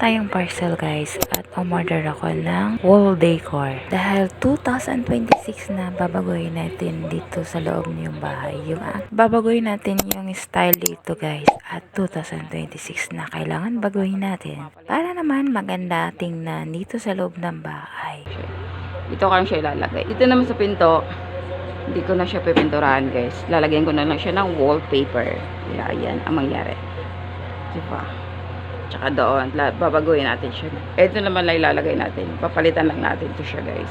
tayong parcel guys at umorder ako ng wall decor. Dahil 2026 na babaguhin natin dito sa loob ng bahay. Babaguhin natin yung style dito guys at 2026 na kailangan baguhin natin. Para naman maganda tingnan dito sa loob ng bahay. Dito ko lang siya ilalagay. Dito naman sa pinto, hindi ko na siya pipinturahan guys. Lalagyan ko na lang siya ng wallpaper. Kaya yan ang mangyari. Diba? Tsaka doon, babaguhin natin siya. Ito naman lang ilalagay natin. Papalitan lang natin ito siya guys.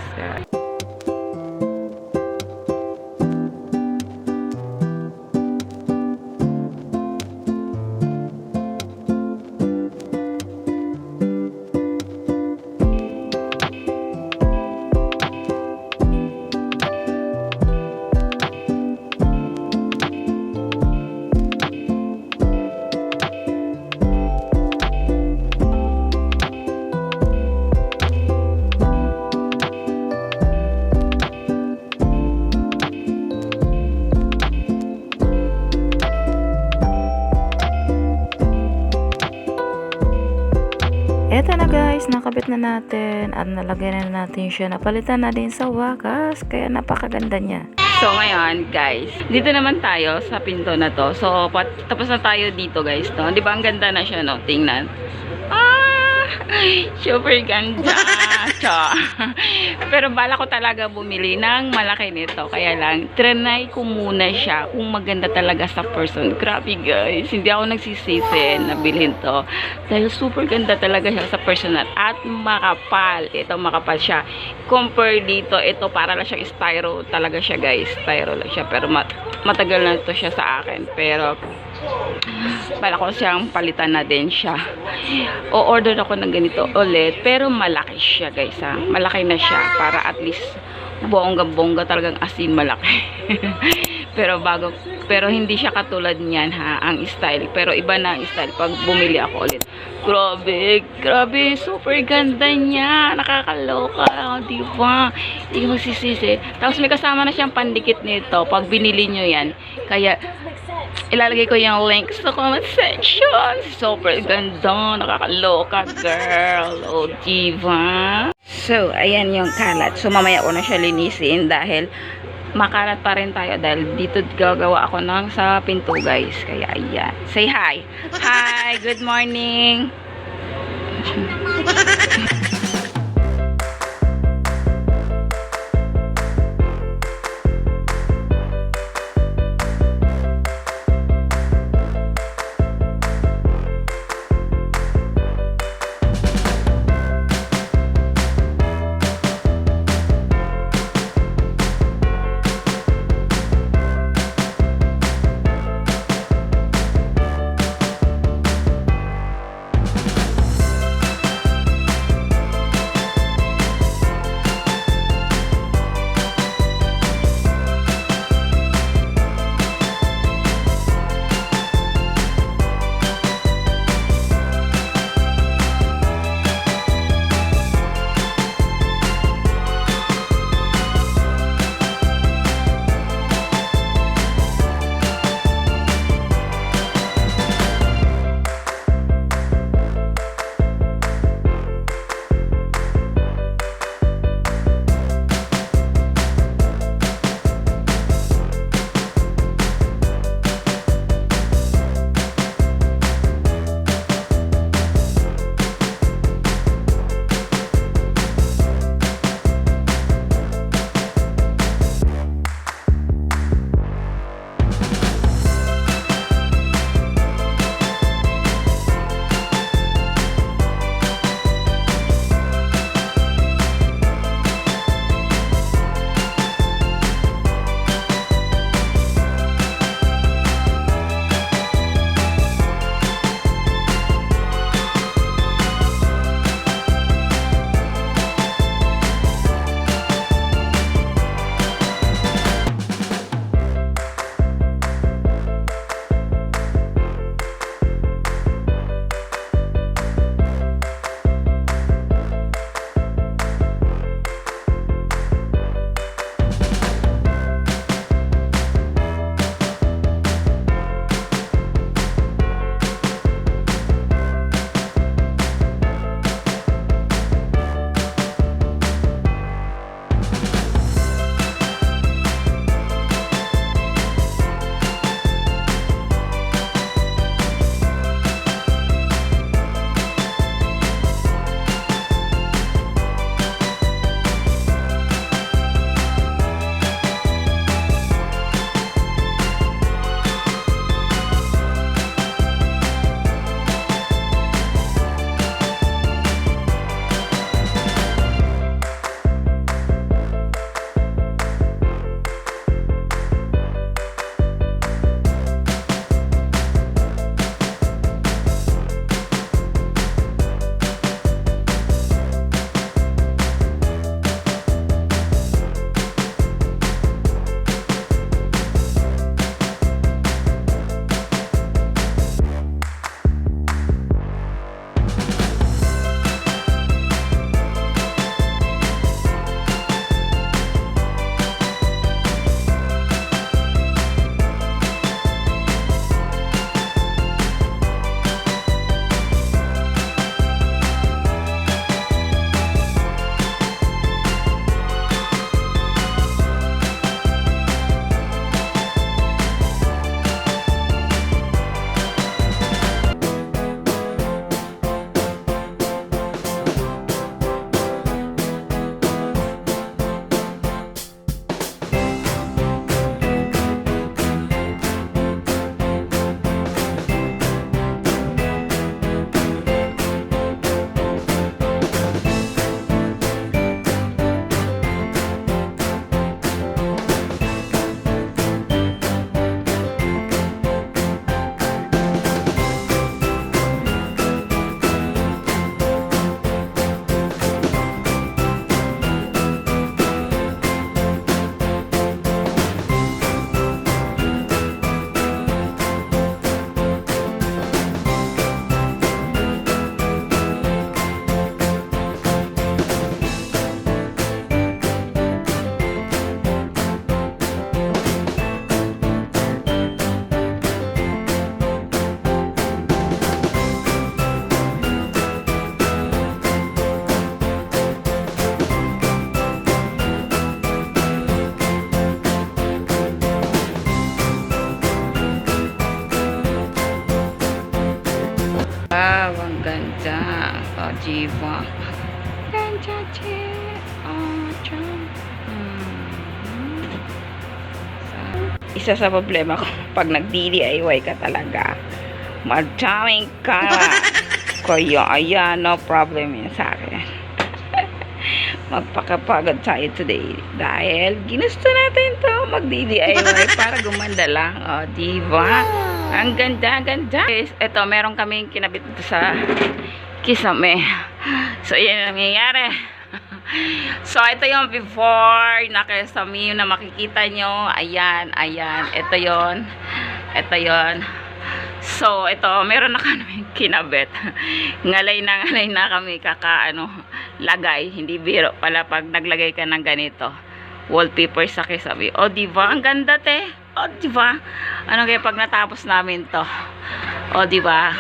Eto na guys, nakabit na natin at nalagyan na natin siya. Napalitan na din sa wakas, kaya napakaganda niya. So ngayon guys, dito naman tayo sa pinto na to. So tapos na tayo dito guys, no? Di ba ang ganda na siya, no? Tingnan. Super ganda. Pero bala ko talaga bumili ng malaki nito. Kaya lang, trinay ko muna siya kung maganda talaga sa person. Grabe guys, hindi ako nagsisisi na bilhin to. Dahil super ganda talaga siya sa personal. At makapal. Ito makapal siya. Compare dito, ito para lang siyang styro talaga siya guys. Styro lang siya. Pero matagal na to siya sa akin. Pero bala ko siyang palitan na din siya. O-order ako ng ganito ulit. Pero malaki siya guys ha. Malaki na siya. Para at least bongga-bongga talagang asin malaki. pero hindi siya katulad niyan ha. Ang style. Pero iba na ang style pag bumili ako ulit. Grabe. Super ganda niya. Nakakaloka. Diba? Hindi ko magsisisi. Tapos may kasama na siyang pandikit nito. Pag binili nyo yan. Kaya ilalagay ko yung link sa comment section. Super ganda. Nakakaloka, girl. Oh, diva. So, ayan yung kalat. So, mamaya ko na siya linisin dahil makalat pa rin tayo dahil dito gagawa ako ng sa pinto, guys. Kaya, ayan. Say hi. Hi, good morning. diba? Isa sa problema ko, pag nag-DIY ka talaga, madaming ka. Kaya, ayan, no problem yun sa akin. Magpakapagod tayo today dahil ginusto natin to mag-DIY para gumanda lang. O, diba? Ang ganda, ganda. Ito, meron kaming kinabit dito sa kisame. So, yan ang nangyayari. So, ito yung before na kisame yung na makikita nyo. Ayan, ayan. Ito yon. Ito yon. So, ito, meron na kami kinabit. Ngalay na kami lagay. Hindi biro pala pag naglagay ka ng ganito. Wallpaper sa kisame. O, diba? Ang ganda, te. O, diba? Ano kaya pag natapos namin to? O, diba?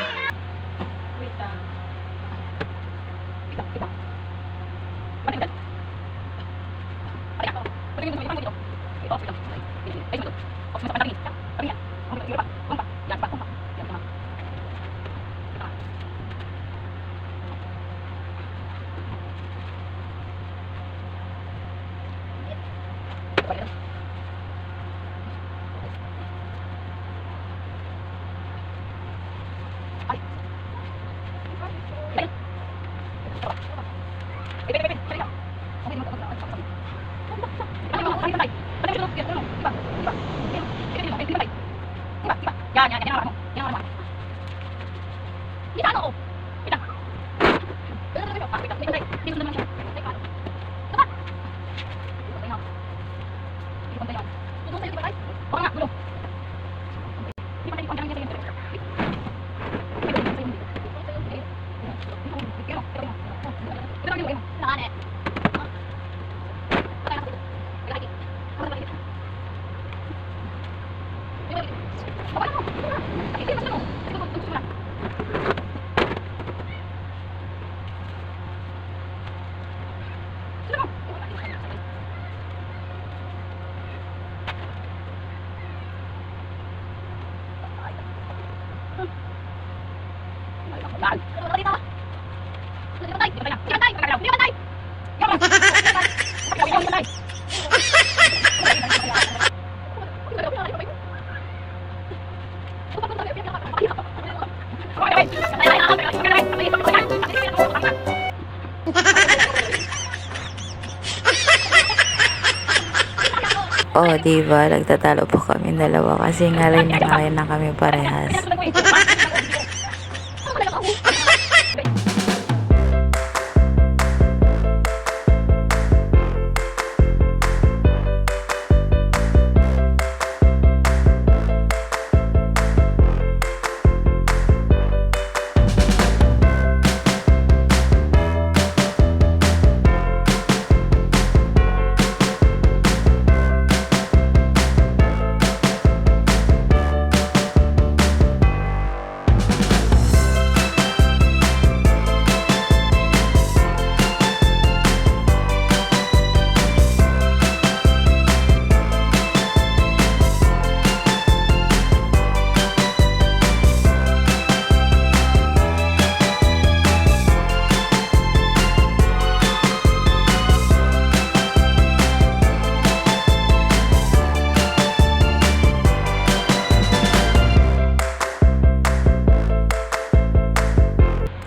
Oh, diba? Nagtatalo po kami dalawa kasi ngalay na kami parehas.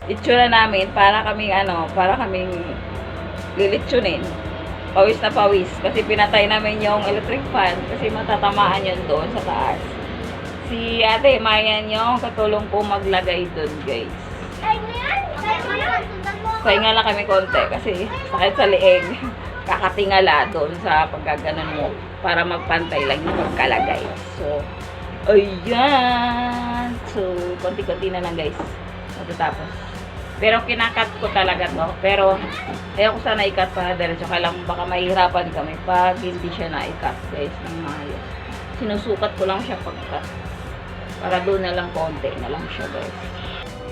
Itsura namin para kaming lilitsunin. Pawis na pawis kasi pinatay namin yung electric fan kasi matatamaan yun doon sa taas. Si Ate Mayan yung katulong po maglagay doon, guys. Pahinga lang kami konti kasi sakit sa leeg. Kakatingala doon sa pagkaganon mo para magpantay lang yung pagkalagay. So, ayan. So, konti-konti na lang, guys. Matatapos. Pero kinakat ko talaga to. Pero ayaw ko sana ikat para diretso. Kaya lang baka mahihirapan kami pag hindi siya na-ikat, guys, ng maayos. Sinusukat ko lang siya pagkat. Para doon na lang konti na lang siya, guys.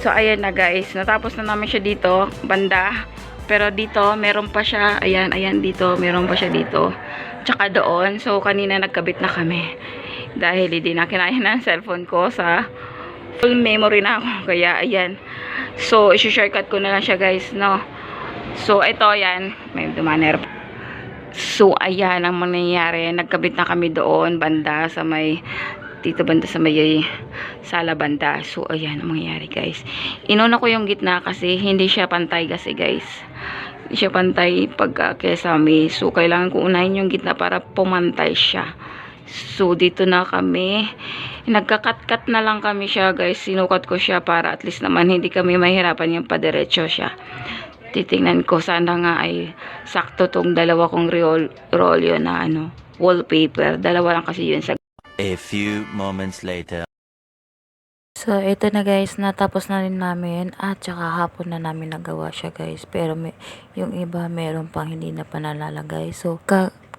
So ayan na, guys. Natapos na namin siya dito, banda. Pero dito meron pa siya. Ayan, ayan dito. Meron pa siya dito. Tsaka doon. So kanina nagkabit na kami. Dahil hindi na kinaya ng cellphone ko sa full memory na ako. Kaya ayan. So, isi-shortcut ko na lang siya guys, no? So, ito yan. May dumaner. So, ayan ang mangyayari. Nagkabit na kami doon, banda sa may, dito banda sa may sala banda. So, ayan ang mangyayari guys. Inuna ko yung gitna kasi hindi siya pantay kasi guys. Hindi siya pantay pagka kesame. So, kailangan ko unahin yung gitna para pumantay siya. So, dito na kami. Nagkakat-kat na lang kami siya, guys. Sinukat ko siya para at least naman hindi kami mahirapan yung padiretso siya. Titingnan ko, sana nga ay sakto tong dalawa kong rolyo na wallpaper. Dalawa lang kasi yun sa... A few moments later. So, ito na guys, natapos na rin namin at saka hapon na namin nagawa siya guys. Pero yung iba meron pang hindi na pa nalalagay. So,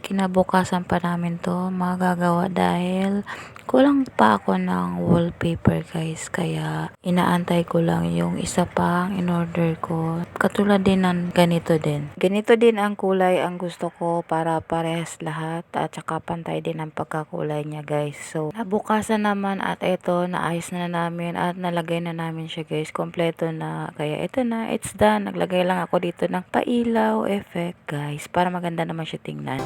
kinabukasan pa namin to magagawa dahil kulang pa ako ng wallpaper guys. Kaya inaantay ko lang yung isa pang in-order ko. Katulad din ng ganito din. Ganito din ang kulay ang gusto ko para parehas lahat at saka pantay din ang pagkakulay niya guys. So, nabukasan naman at ito, naayos na namin at nalagay na namin siya guys. Kompleto na. Kaya ito na, it's done. Naglagay lang ako dito ng pailaw effect guys para maganda naman siya tingnan.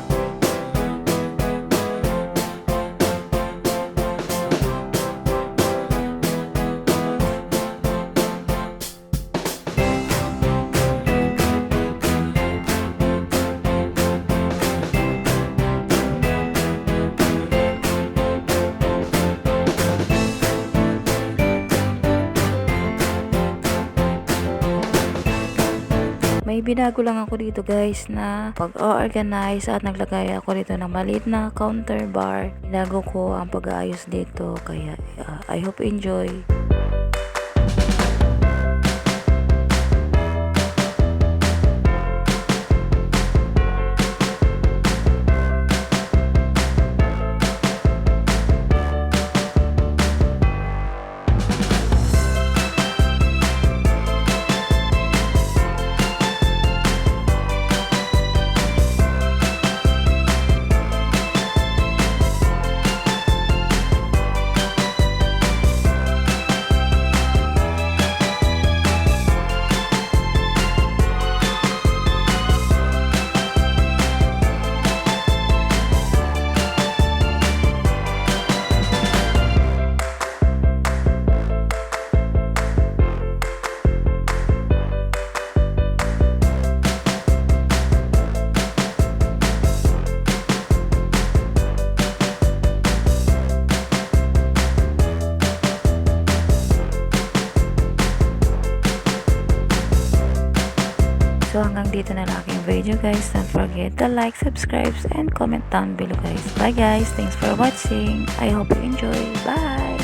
May binago lang ako dito guys na pag-organize at naglagay ako dito ng maliit na counter bar. Binago ko ang pag-aayos dito kaya I hope you enjoy. So hanggang dito na lang aking video guys. Don't forget to like, subscribe, and comment down below guys. Bye guys. Thanks for watching. I hope you enjoy. Bye.